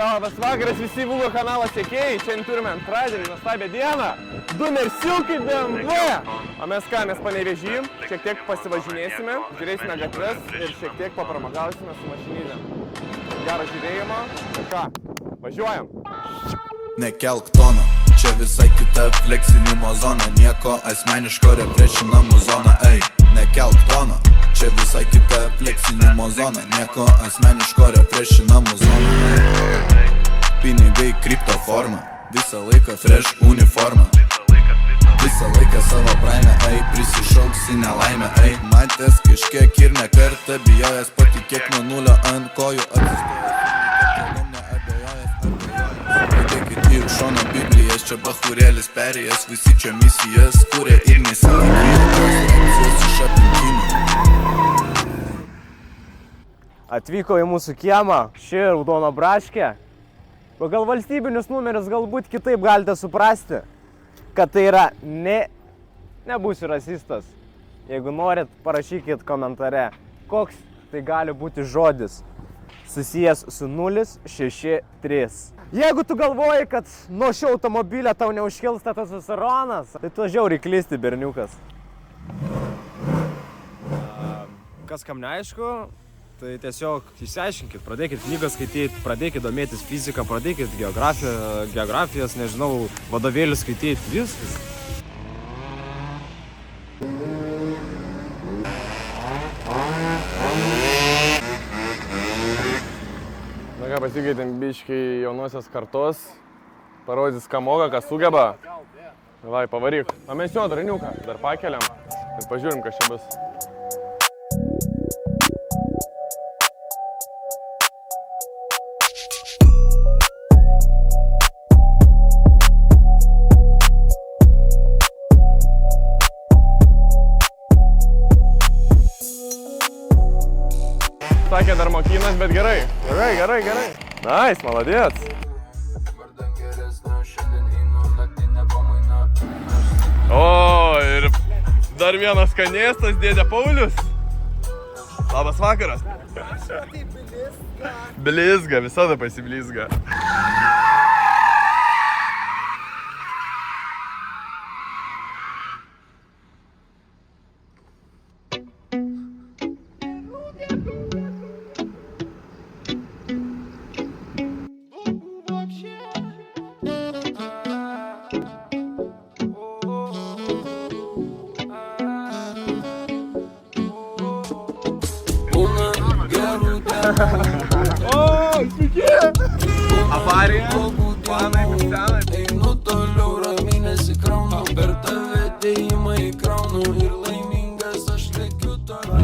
Labas vakaras visi Vugo kanalo sekėjai, šiandien turime antradienį, nuostabią dieną, 2 mersiukai BMW. O mes ką, mes Panevėžy, šiek tiek pasivažinėsime, žiūrėsime gatves ir šiek tiek papramagausime su mašinėlėm. Gero žiūrėjimo ir ką, važiuojam. Nekelk tono, čia visai kita fleksinimo zona, nieko asmeniško reprešinamų zona, ei, nekelk tono. Čia visai kita fleksinimo zona, nieko asmeniško reprešinamų zona. Pinigai kripto forma, visą laiką fresh uniforma. Visą laiką savo praime, ei, prisišauksi nelaimę, ei. Matęs kažkiek ir ne kartą bijojęs, patikėk nuo nulio ant kojų atsistojęs. Padėkit į šoną Biblijas, čia bachūrėlis perėjęs, visi čia misijas kuria ir nesitikėjo reakcijos iš aplinkinių. Atvyko į mūsų kiemą, ši raudona braškė. Pagal valstybinius numerius galbūt kitaip galite suprasti, kad tai yra nebūsiu rasistas. Jeigu norit, parašykit komentare, koks tai gali būti žodis susijęs su 063. Jeigu tu galvoji, kad nuo šio automobilio tau neužkils testosteronas, tai tu žiauriai klysti, berniukas. Kas kam neaišku, tai tiesiog išsiaiškinkit, pradėkit knygą skaityti, pradėkit domėtis fiziką, pradėkit geografijos, nežinau, vadovėlius skaityti, viskas. Na ką, pasikeitėm biškiai jaunosios kartos, parodys ką moka, ką sugeba. Vai, pavaryk. O mes jo draniuką dar pakeliam ir pažiūrim, kas čia bus. Sakė, dar mokinas, bet gerai. Gerai. Nice, maladėts. O, ir dar vienas skanėstas, dėdė Paulius. Labas vakaras. Blizga, visada pasiblizga. O, sveiki! Avarija, planai užtenai. Einu toliau ramiai nesikraunu, per tave dėjimą įkraunu ir laimingas aš lekiu toliau.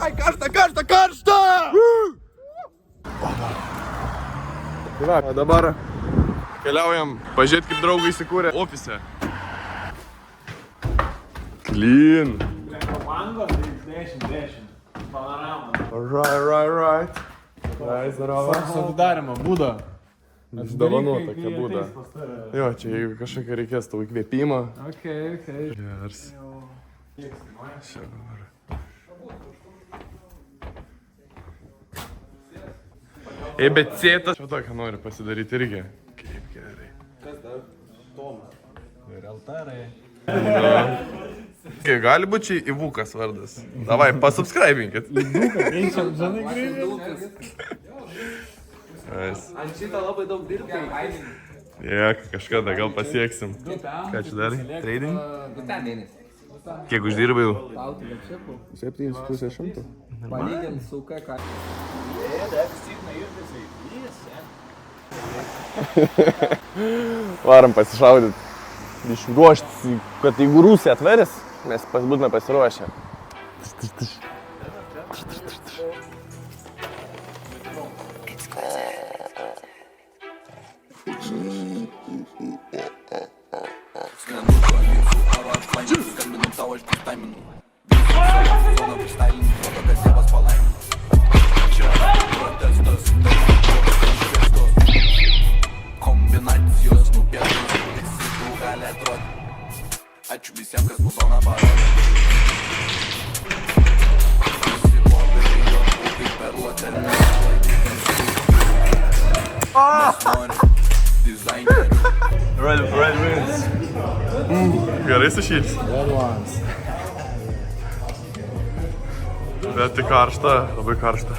Ai, karšta! Tai va, o dabar keliaujam pažiūrėti, kaip draugai įsikūrė ofise. Clean. Mango, 10. Panorama. Right. Zdorovo. Sudarimo būdo. Dovanų tokia būda. Jo, čia jeigu kažkokia reikės tau įkvėpimo. Okay. Gers. Ei, bet sėtas. Čia tokia nori pasidaryti irgi. Kaip gerai. Kas dar? Tomas. Ir altarai. Okay, gali būti čia Ivukas vardas. Davai, pasubscribinkit. Ant šito labai daug dirbai. Jek, kažkada gal pasieksim. Ką čia darai? Trading? 2 mėnesį. Kiek uždirbai jau? Gauti lepšėpų. 7,5. Palygint su KK. Varam pasišaudyt. Išruoštis, kad jeigu Rusija atveris, mes būtume pasiruošę. Skambinam tau, aš tik taiminu. Zona freestyling, rodo, kad Dievas palaimino. Čia protestas, tai šviestos. Kombina Ačiū visiems, kas muzoną parodė. Visi popieriai jo kaip per lotelį. Mes nori dizainerių. Red wins. Gerai sušyls. Bet tik karšta, labai karšta.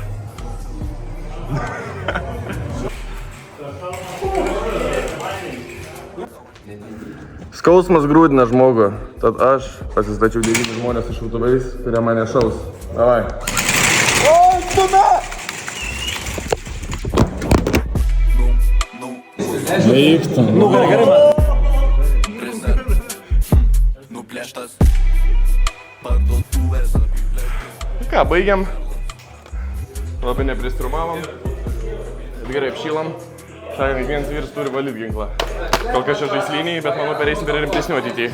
Skausmas grūdina žmogų, tad aš pasistačiau 9 žmonės su šautuvais, kurie mane šaus. Davai. Nuplėštas parduotuvės apiplėštas. Ką, baigiam. Labai nepristrumavom. Gerai apšylam. Sakant, kiekvienas vyras turi valyt ginklą. Kol kas čia žaisliniai, bet manau pereisim prie rimtesnių ateityje.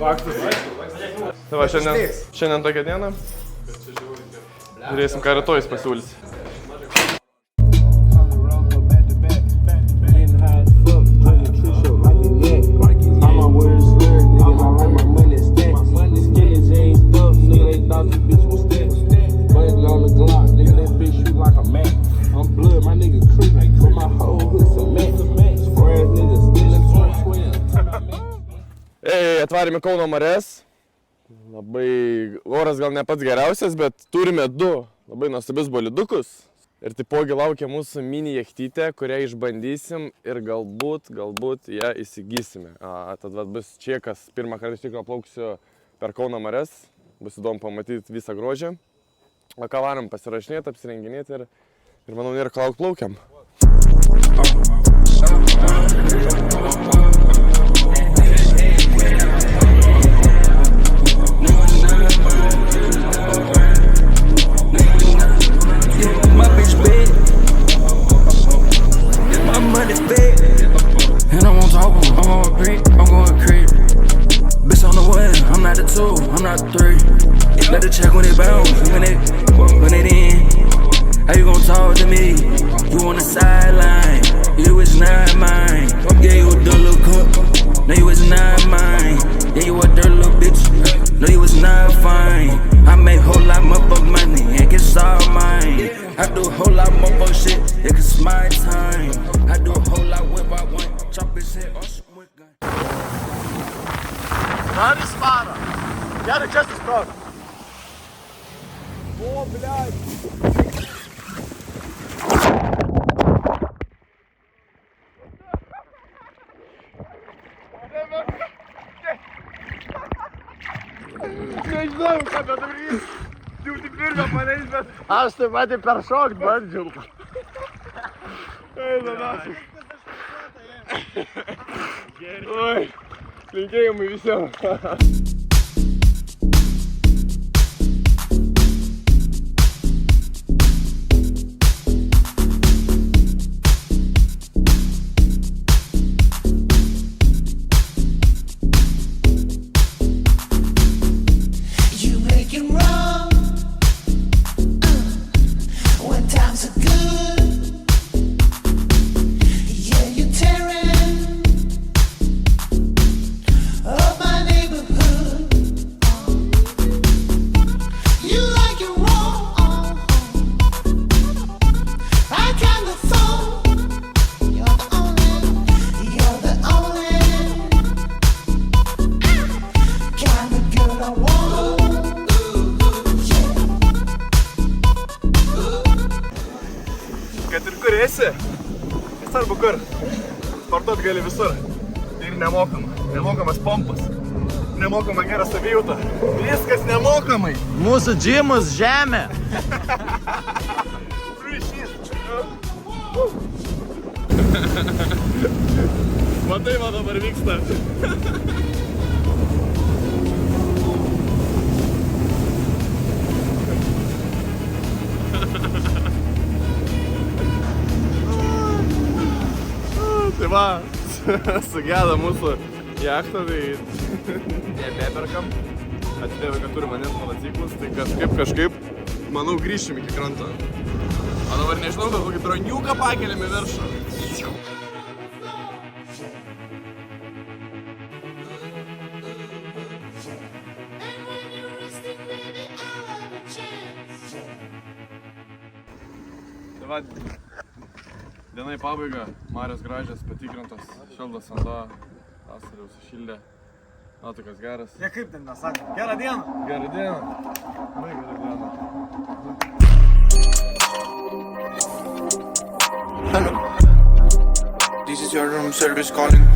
Faktas. Tai va, šiandien tokia diena. Žiūrėsim, ką rytojus pasiūlys. Atvarėme Kauno marias. Labai oras gal ne pats geriausias, bet turime 2 labai nuostabius bolidukus. Ir taipogi laukia mūsų mini jachtytė, kurią išbandysim ir galbūt ją įsigysime. Tad bus čekas, pirmą kartą iš tikrųjų plauksiu per Kauno marias. Bus įdomu pamatyti visą grožį. O ką varam pasirašinėti, apsirenginėti ir manau nėra ko lauk plaukiam. Better check when it bounce, when it in. How you gon' talk to me? You on the sideline, you is not mine. Yeah, you a dirt little cup, no you is not mine. Yeah, you a dirt little bitch, no you is not fine. I make whole lot motherfuck money, and it's all mine. I do a whole lot motherfuck shit, it's my time. I do a whole lot whip I want, chop his head or shoot with gun. Гаррис Фара. Я на честный строк. О, блядь. Nežinau, ką padarys. Jau tik pirmą pareis, bet... Aš taip pat ir per šokt bandžiau. Eina nasis. Oi, linkėjimai visiems. Kad ir kur esi, nesvarbu kur, sportuot gali visur. Ir nemokamas pompas, nemokama gera savijauta, viskas nemokamai. Mūsų džimas žemė. Matai, man dabar vyksta. Tai va, sugeda mūsų jachtą, tai nebeperkam. Atidėvė, kad turi manęs motociklus, tai kažkaip, manau, grįšim iki kranto. O dabar nežinau, kad kokį droniuką pakeliam į viršų. Tai va, diena į pabaigą, marios gražios, patikrintos, šildas vanduo, vasarą jau sušildė, nuotaikas geras. Ne kaip ten mes sakom, gerą dieną. Gerą dieną. Labai gerą dieną. Hello, this is your room service calling.